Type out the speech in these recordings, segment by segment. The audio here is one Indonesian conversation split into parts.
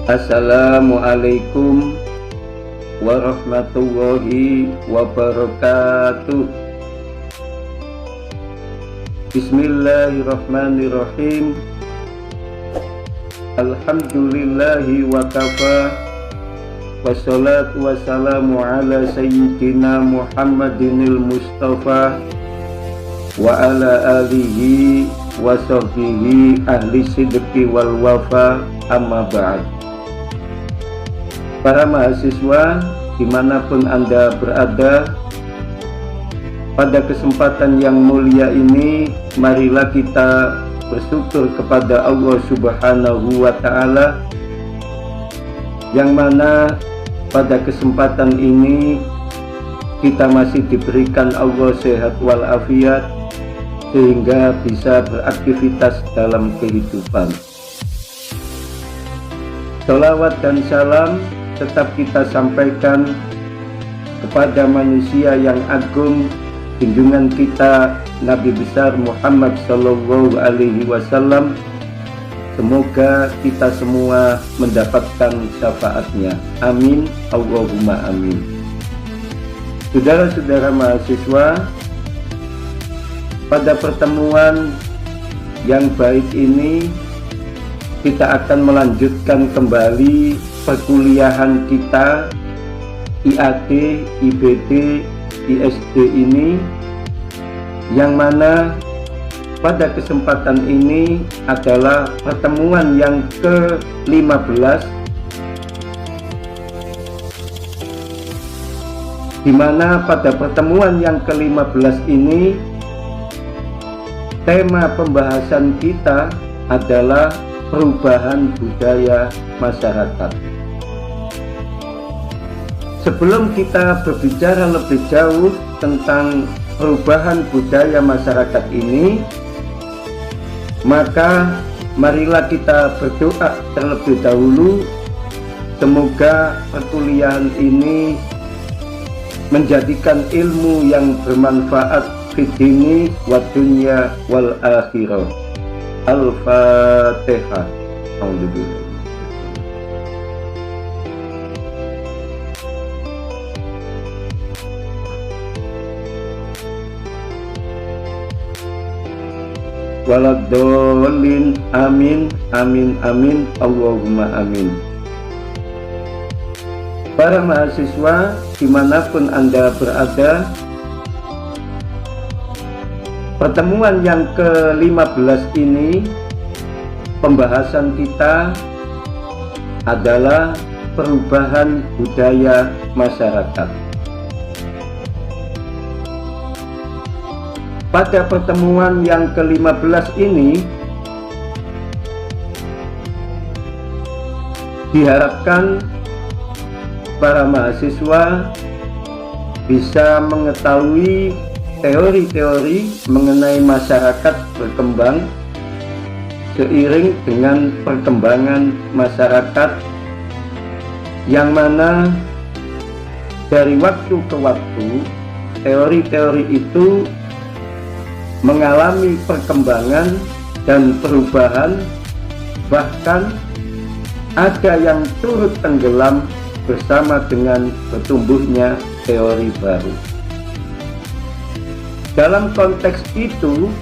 Assalamualaikum warahmatullahi wabarakatuh. Bismillahirrahmanirrahim. Alhamdulillahi wa kafa. Wassalatu wassalamu ala sayyidina Muhammadinil Mustafa wa ala alihi wa sahbihi ahli sidqi wal wafa, amma ba'd. Para mahasiswa dimanapun Anda berada, pada kesempatan yang mulia ini marilah kita bersyukur kepada Allah Subhanahu wa Ta'ala, yang mana pada kesempatan ini kita masih diberikan Allah sehat walafiat sehingga bisa beraktivitas dalam kehidupan. Sholawat dan salam tetap kita sampaikan kepada manusia yang agung, junjungan kita Nabi besar Muhammad Sallallahu Alaihi Wasallam. Semoga kita semua mendapatkan syafaatnya. Amin, Allahumma amin. Saudara-saudara mahasiswa, pada pertemuan yang baik ini kita akan melanjutkan kembali perkuliahan kita IAD, IBD, ISD ini, yang mana pada kesempatan ini adalah pertemuan yang ke-15, di mana pada pertemuan yang ke-15 ini tema pembahasan kita adalah perubahan budaya masyarakat. Sebelum kita berbicara lebih jauh tentang perubahan budaya masyarakat ini, maka marilah kita berdoa terlebih dahulu. Semoga perkuliahan ini menjadikan ilmu yang bermanfaat fid dini wa dunya wal akhirah. Al-Fatihah. Alhamdulillah. Waladhdallin. Amin, amin, amin, Allahumma amin. Para mahasiswa dimanapun Anda berada, pertemuan yang ke-15 ini pembahasan kita adalah perubahan budaya masyarakat. Pada pertemuan yang ke-15 ini diharapkan para mahasiswa bisa mengetahui teori-teori mengenai masyarakat berkembang seiring dengan perkembangan masyarakat, yang mana dari waktu ke waktu teori-teori itu mengalami perkembangan dan perubahan, bahkan ada yang turut tenggelam bersama dengan bertumbuhnya teori baru. Dalam konteks itu,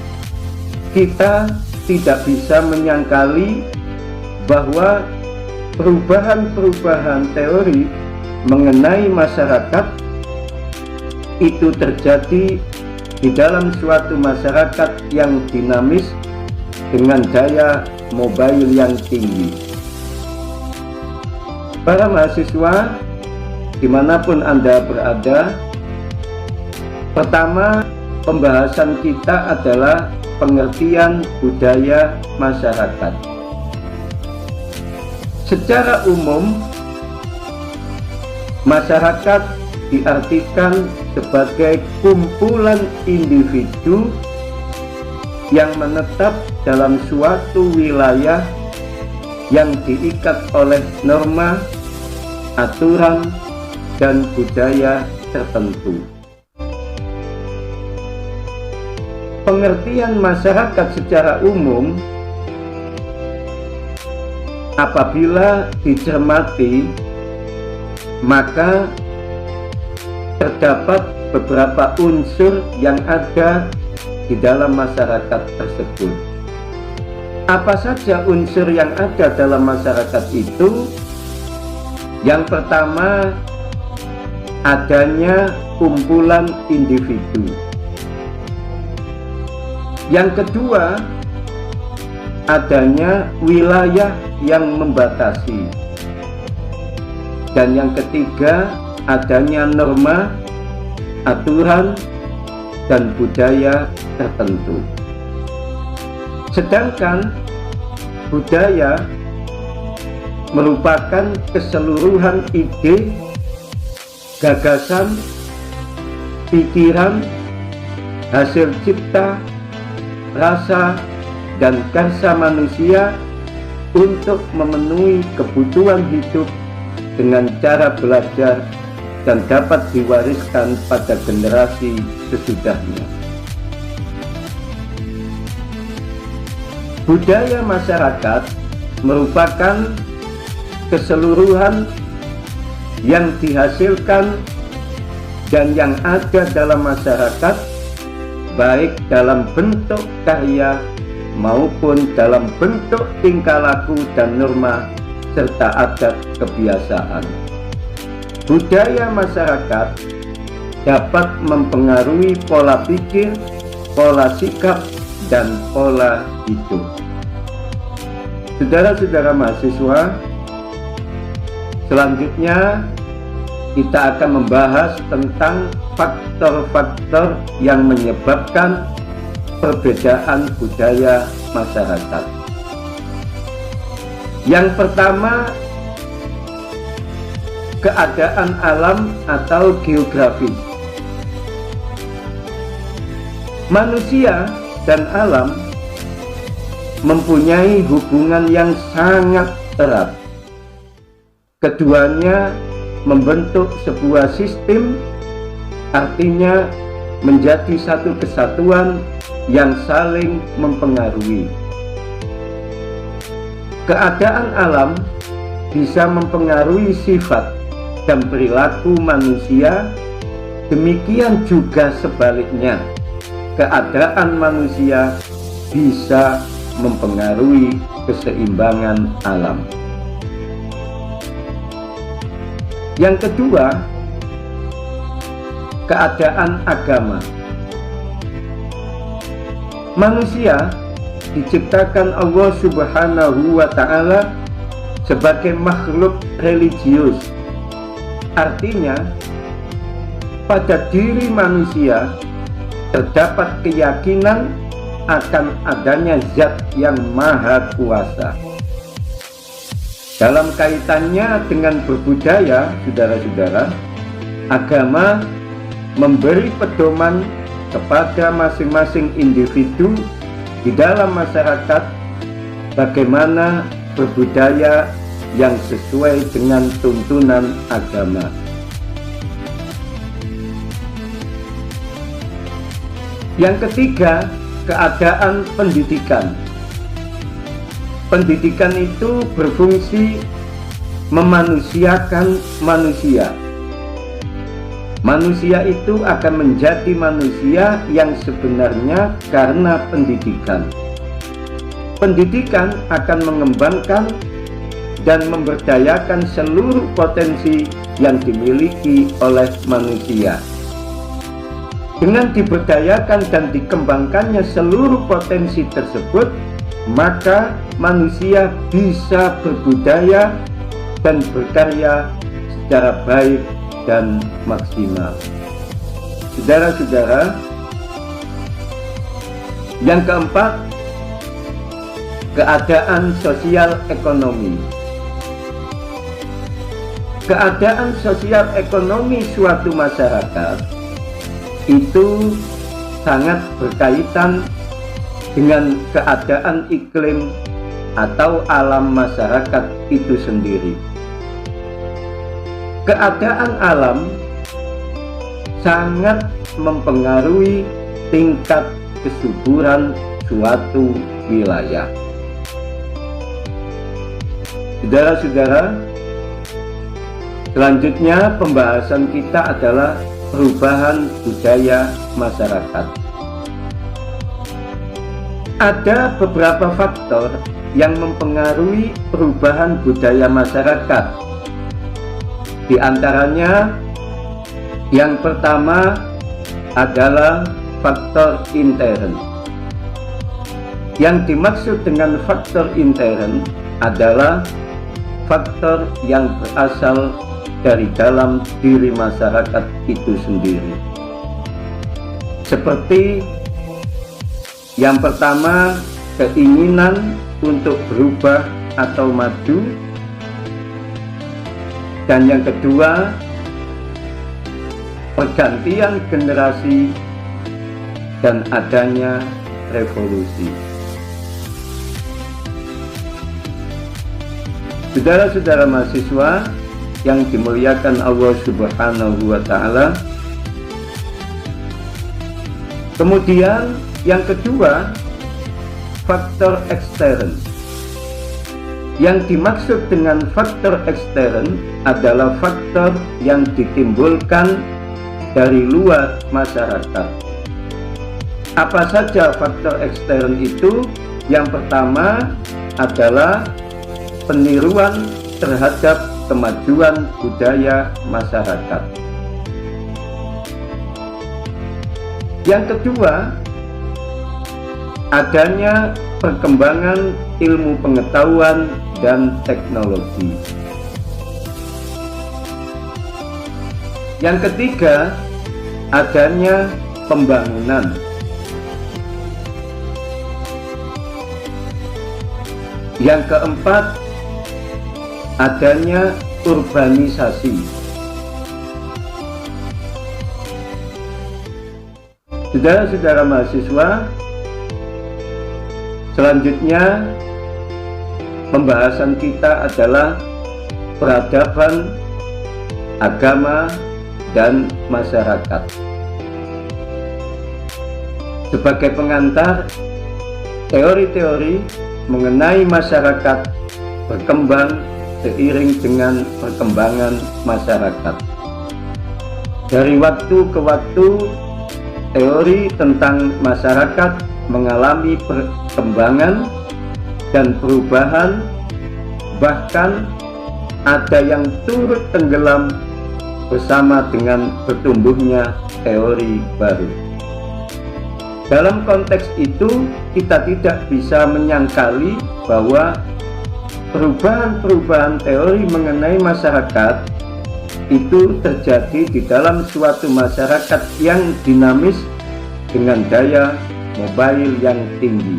kita tidak bisa menyangkali bahwa perubahan-perubahan teori mengenai masyarakat itu terjadi di dalam suatu masyarakat yang dinamis dengan daya mobile yang tinggi. Para mahasiswa dimanapun Anda berada, pertama pembahasan kita adalah pengertian budaya masyarakat. Secara umum, masyarakat diartikan sebagai kumpulan individu yang menetap dalam suatu wilayah yang diikat oleh norma, aturan, dan budaya tertentu. Pengertian masyarakat secara umum apabila dicermati, maka terdapat beberapa unsur yang ada di dalam masyarakat tersebut. Apa saja unsur yang ada dalam masyarakat itu? Yang pertama, adanya kumpulan individu. Yang kedua, adanya wilayah yang membatasi. Dan yang ketiga, adanya norma, aturan, dan budaya tertentu. Sedangkan budaya merupakan keseluruhan ide, gagasan, pikiran, hasil cipta, rasa, dan karsa manusia untuk memenuhi kebutuhan hidup dengan cara belajar dan dapat diwariskan pada generasi sesudahnya. Budaya masyarakat merupakan keseluruhan yang dihasilkan dan yang ada dalam masyarakat, baik dalam bentuk karya maupun dalam bentuk tingkah laku dan norma serta adat kebiasaan. Budaya masyarakat dapat mempengaruhi pola pikir, pola sikap, dan pola hidup. Saudara-saudara mahasiswa, selanjutnya kita akan membahas tentang faktor-faktor yang menyebabkan perbedaan budaya masyarakat. Yang pertama, keadaan alam atau geografis. Manusia dan alam mempunyai hubungan yang sangat erat. Keduanya membentuk sebuah sistem, artinya menjadi satu kesatuan yang saling mempengaruhi. Keadaan alam bisa mempengaruhi sifat dan perilaku manusia, demikian juga sebaliknya. Keadaan manusia bisa mempengaruhi keseimbangan alam. Yang kedua, keadaan agama. Manusia diciptakan Allah Subhanahu wa Ta'ala sebagai makhluk religius. Artinya, pada diri manusia terdapat keyakinan akan adanya zat yang maha kuasa. Dalam kaitannya dengan berbudaya, saudara-saudara, agama memberi pedoman kepada masing-masing individu di dalam masyarakat bagaimana berbudaya yang sesuai dengan tuntunan agama. Yang ketiga, keadaan pendidikan. Pendidikan itu berfungsi memanusiakan manusia. Manusia itu akan menjadi manusia yang sebenarnya karena pendidikan. Pendidikan akan mengembangkan dan memberdayakan seluruh potensi yang dimiliki oleh manusia. Dengan diberdayakan dan dikembangkannya seluruh potensi tersebut, maka manusia bisa berbudaya dan berkarya secara baik dan maksimal. Saudara-saudara, yang keempat, keadaan sosial ekonomi. Keadaan sosial ekonomi suatu masyarakat itu sangat berkaitan dengan keadaan iklim atau alam masyarakat itu sendiri. Keadaan alam sangat mempengaruhi tingkat kesuburan suatu wilayah. Saudara-saudara, selanjutnya pembahasan kita adalah perubahan budaya masyarakat. Ada beberapa faktor yang mempengaruhi perubahan budaya masyarakat. Di antaranya, yang pertama adalah faktor intern. Yang dimaksud dengan faktor intern adalah faktor yang berasal dari dalam diri masyarakat itu sendiri. Seperti yang pertama, keinginan untuk berubah atau maju, dan yang kedua, pergantian generasi dan adanya revolusi. Saudara-saudara mahasiswa yang dimuliakan Allah Subhanahu wa Ta'ala, kemudian yang kedua, faktor ekstern. Yang dimaksud dengan faktor ekstern adalah faktor yang ditimbulkan dari luar masyarakat. Apa saja faktor ekstern itu? Yang pertama adalah peniruan terhadap kemajuan budaya masyarakat. Yang kedua, adanya perkembangan ilmu pengetahuan dan teknologi. Yang ketiga, adanya pembangunan. Yang keempat, adanya urbanisasi. Saudara-saudara mahasiswa, selanjutnya pembahasan kita adalah peradaban, agama, dan masyarakat. Sebagai pengantar, teori-teori mengenai masyarakat berkembang seiring dengan perkembangan masyarakat. Dari waktu ke waktu, teori tentang masyarakat mengalami perkembangan dan perubahan, bahkan ada yang turut tenggelam bersama dengan bertumbuhnya teori baru. Dalam konteks itu, kita tidak bisa menyangkali bahwa perubahan-perubahan teori mengenai masyarakat itu terjadi di dalam suatu masyarakat yang dinamis dengan daya mobile yang tinggi.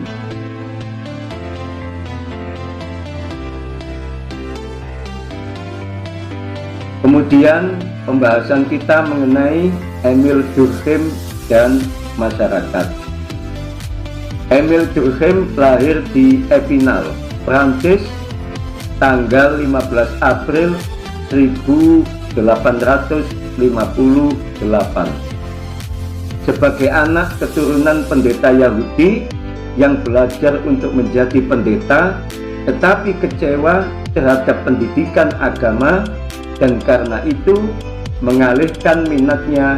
Kemudian pembahasan kita mengenai Émile Durkheim dan masyarakat. Émile Durkheim lahir di Epinal, Prancis, tanggal 15 April 1858. Sebagai anak keturunan pendeta Yahudi yang belajar untuk menjadi pendeta, tetapi kecewa terhadap pendidikan agama, dan karena itu mengalihkan minatnya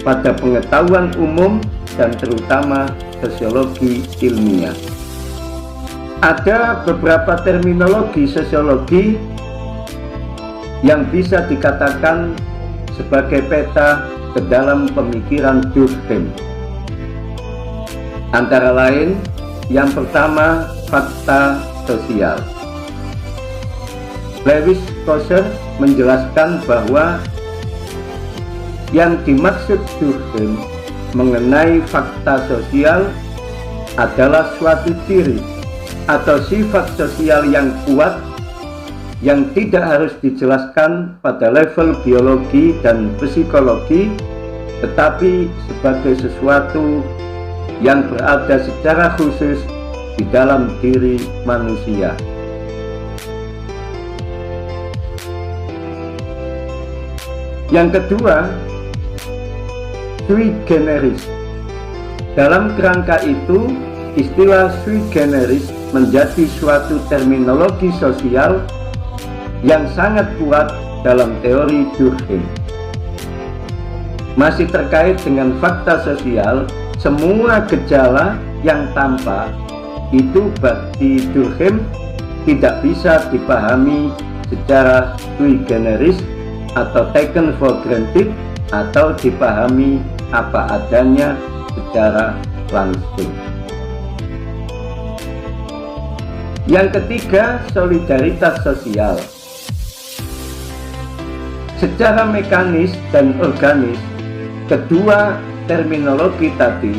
pada pengetahuan umum dan terutama sosiologi ilmiah. Ada beberapa terminologi sosiologi yang bisa dikatakan sebagai peta ke dalam pemikiran Durkheim. Antara lain, yang pertama, fakta sosial. Lewis Kosser menjelaskan bahwa yang dimaksud Durkheim mengenai fakta sosial adalah suatu ciri atau sifat sosial yang kuat yang tidak harus dijelaskan pada level biologi dan psikologi, tetapi sebagai sesuatu yang berada secara khusus di dalam diri manusia. Yang kedua, sui generis. Dalam kerangka itu, istilah sui generis menjadi suatu terminologi sosial yang sangat kuat dalam teori Durkheim. Masih terkait dengan fakta sosial, semua gejala yang tampak itu bagi Durkheim tidak bisa dipahami secara sui generis atau taken for granted atau dipahami apa adanya secara langsung. Yang ketiga, solidaritas sosial. Secara mekanis dan organis, kedua terminologi tadi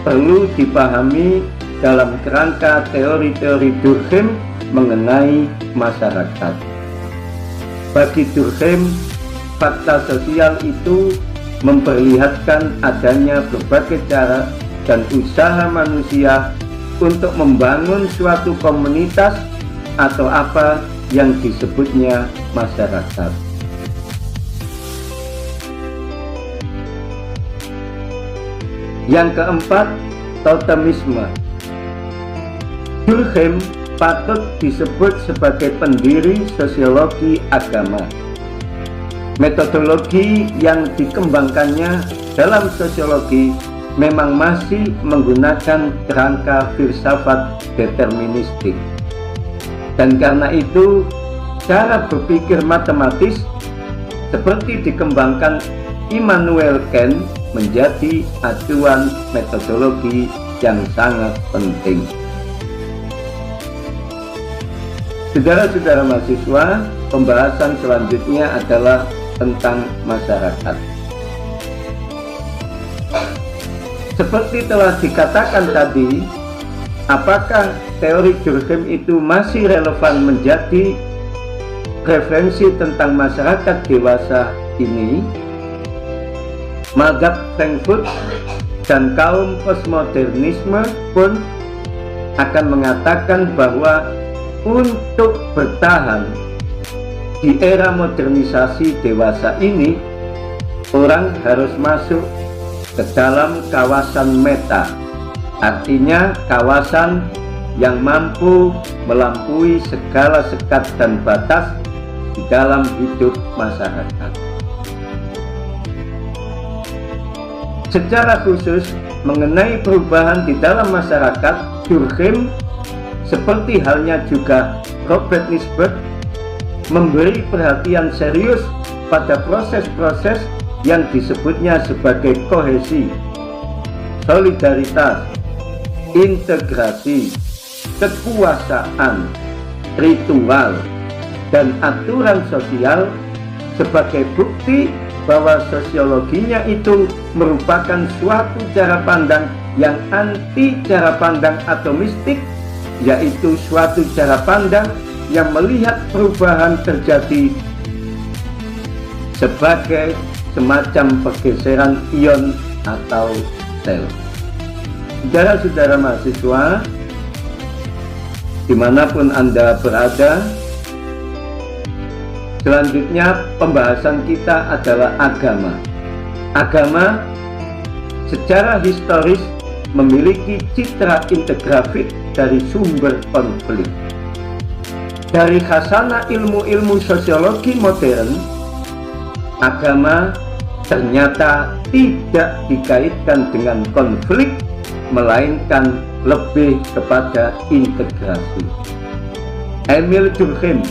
perlu dipahami dalam kerangka teori-teori Durkheim mengenai masyarakat. Bagi Durkheim, fakta sosial itu memperlihatkan adanya berbagai cara dan usaha manusia untuk membangun suatu komunitas atau apa yang disebutnya masyarakat. Yang keempat, totemisme. Durkheim patut disebut sebagai pendiri sosiologi agama. Metodologi yang dikembangkannya dalam sosiologi memang masih menggunakan kerangka filsafat deterministik. Dan karena itu, cara berpikir matematis seperti dikembangkan Immanuel Kant menjadi acuan metodologi yang sangat penting. Saudara-saudara mahasiswa, pembahasan selanjutnya adalah tentang masyarakat. Seperti telah dikatakan tadi, apakah teori Durkheim itu masih relevan menjadi referensi tentang masyarakat dewasa ini? Mazhab Frankfurt dan kaum postmodernisme pun akan mengatakan bahwa untuk bertahan di era modernisasi dewasa ini, orang harus masuk ke dalam kawasan meta, artinya kawasan yang mampu melampaui segala sekat dan batas di dalam hidup masyarakat. Secara khusus mengenai perubahan di dalam masyarakat, Durkheim seperti halnya juga Robert Nisbet memberi perhatian serius pada proses-proses yang disebutnya sebagai kohesi, solidaritas, integrasi, kekuasaan, ritual, dan aturan sosial sebagai bukti bahwa sosiologinya itu merupakan suatu cara pandang yang anti cara pandang atomistik, yaitu suatu cara pandang yang melihat perubahan terjadi sebagai semacam pergeseran ion atau sel. Saudara-saudara mahasiswa, dimanapun Anda berada, selanjutnya pembahasan kita adalah agama. Agama secara historis memiliki citra integrafik dari sumber konflik. Dari khasanah ilmu-ilmu sosiologi modern, agama ternyata tidak dikaitkan dengan konflik, melainkan lebih kepada integrasi. Emil Durkheim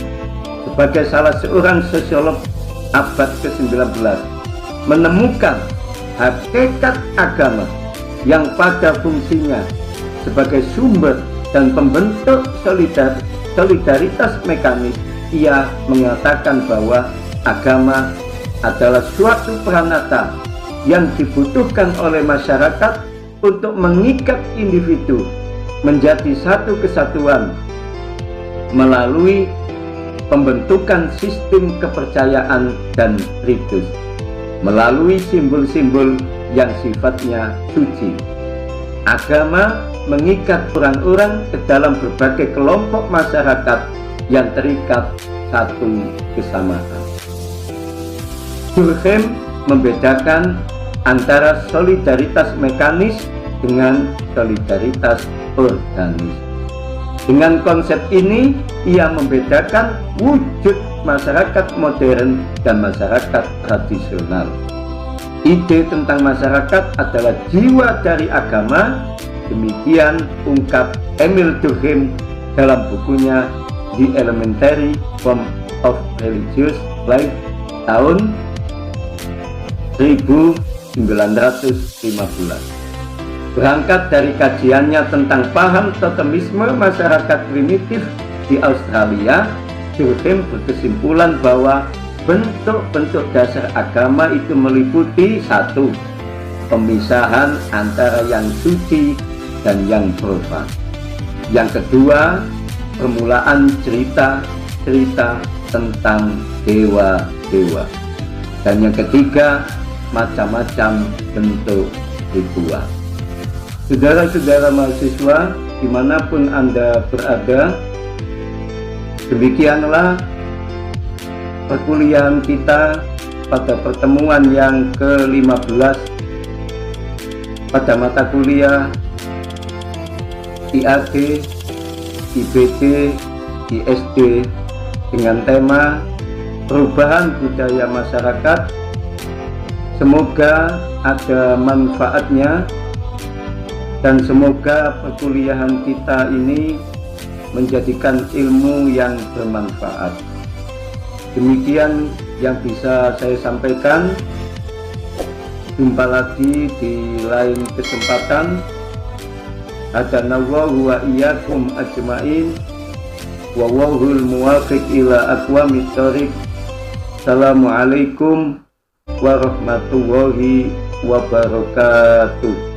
sebagai salah seorang sosiolog abad ke-19 menemukan hakikat agama yang pada fungsinya sebagai sumber dan pembentuk solidaritas mekanis. Ia mengatakan bahwa agama adalah suatu peranata yang dibutuhkan oleh masyarakat untuk mengikat individu menjadi satu kesatuan melalui pembentukan sistem kepercayaan dan ritus, melalui simbol-simbol yang sifatnya suci. Agama mengikat orang-orang ke dalam berbagai kelompok masyarakat yang terikat satu kesamaan. Durkheim membedakan antara solidaritas mekanis dengan solidaritas organis. Dengan konsep ini, ia membedakan wujud masyarakat modern dan masyarakat tradisional. Ide tentang masyarakat adalah jiwa dari agama, demikian ungkap Emil Durkheim dalam bukunya The Elementary Form of Religious Life tahun 1915. Berangkat dari kajiannya tentang paham totemisme masyarakat primitif di Australia, Durkheim berkesimpulan bahwa bentuk-bentuk dasar agama itu meliputi: 1. Pemisahan antara yang suci dan yang profan. Yang kedua, permulaan cerita-cerita tentang dewa-dewa. Dan yang ketiga, macam-macam bentuk ritual. Saudara-saudara mahasiswa, dimanapun Anda berada, demikianlah perkuliahan kita pada pertemuan yang ke-15 pada mata kuliah IAD, IBD, ISD dengan tema perubahan budaya masyarakat. Semoga ada manfaatnya dan semoga perkuliahan kita ini menjadikan ilmu yang bermanfaat. Demikian yang bisa saya sampaikan. Jumpa lagi di lain kesempatan. Hadanallahu wa iyyakum ajmain. Wallahul muwaffiq ila aqwamit thoriq. Assalamualaikum warahmatullahi wabarakatuh.